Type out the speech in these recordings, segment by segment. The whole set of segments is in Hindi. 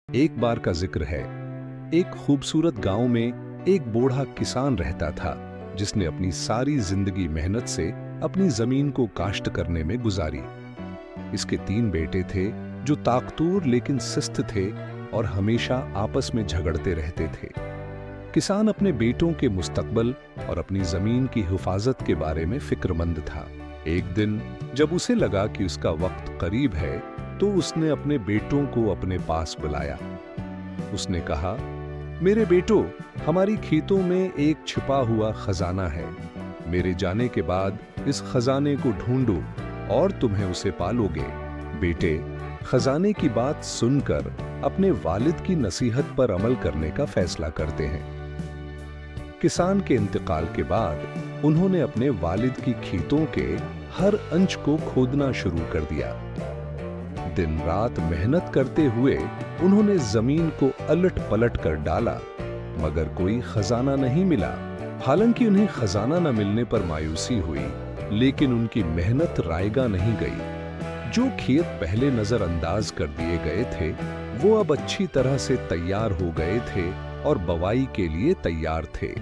एक बार का जिक्र है। एक खूबसूरत गांव में एक बूढ़ा किसान रहता था जिसने अपनी सारी जिंदगी मेहनत से अपनी जमीन को काश्त करने में गुजारी। इसके 3 बेटे थे जो ताकतूर लेकिन सुस्त थे और हमेशा आपस में झगड़ते रहते थे। किसान अपने बेटों के मुस्तकबल और अपनी जमीन की हिफाजत के बारे में फिक्रमंद था। एक दिन जब उसे लगा कि उसका वक्त करीब है तो उसने अपने बेटों को अपने पास बुलाया। उसने कहा, मेरे बेटो, हमारी खेतों में एक छिपा हुआ खजाना है। मेरे जाने के बाद इस खजाने को ढूंढो और तुम्हें उसे पालोगे। बेटे खजाने की बात सुनकर अपने वालिद की नसीहत पर अमल करने का फैसला करते हैं। किसान के इंतकाल के बाद उन्होंने अपने वालिद की खेतों के हर अंश को खोदना शुरू कर दिया। दिन रात मेहनत करते हुए उन्होंने जमीन को अलट पलट कर डाला, मगर कोई खजाना नहीं मिला। हालांकि उन्हें खजाना न मिलने पर मायूसी हुई, लेकिन उनकी मेहनत रायगा नहीं गई। जो खेत पहले नजरअंदाज कर दिए गए थे वो अब अच्छी तरह से तैयार हो गए थे और बवाई के लिए तैयार थे।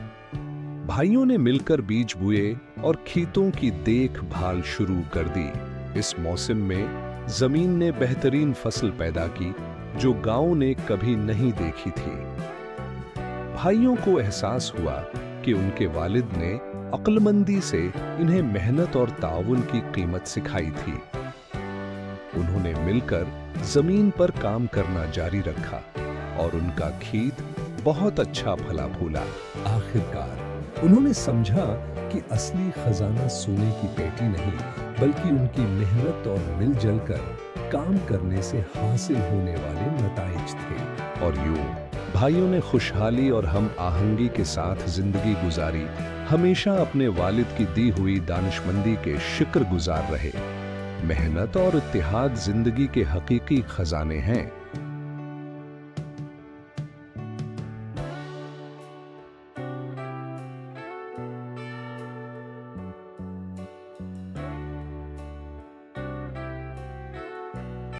भाइयों ने मिलकर बीज बोए और खेतों की देखभाल शुरू कर दी। इस मौसम में जमीन ने बेहतरीन फसल पैदा की जो गांव ने कभी नहीं देखी थी। भाइयों को एहसास हुआ कि उनके वालिद ने अक्लमंदी से इन्हें मेहनत और ताउन की कीमत सिखाई थी। उन्होंने मिलकर जमीन पर काम करना जारी रखा और उनका खेत बहुत अच्छा फला फूला। आखिरकार उन्होंने समझा कि असली खजाना सोने की पेटी नहीं, बल्कि उनकी मेहनत और मिलजुल कर काम करने से हासिल होने वाले नताइज थे। और यूं भाइयों ने खुशहाली और हम आहंगी के साथ जिंदगी गुजारी, हमेशा अपने वालिद की दी हुई दानिशमंदी के शुक्रगुजार रहे। मेहनत और इत्तेहाद जिंदगी के हकीकी खजाने हैं।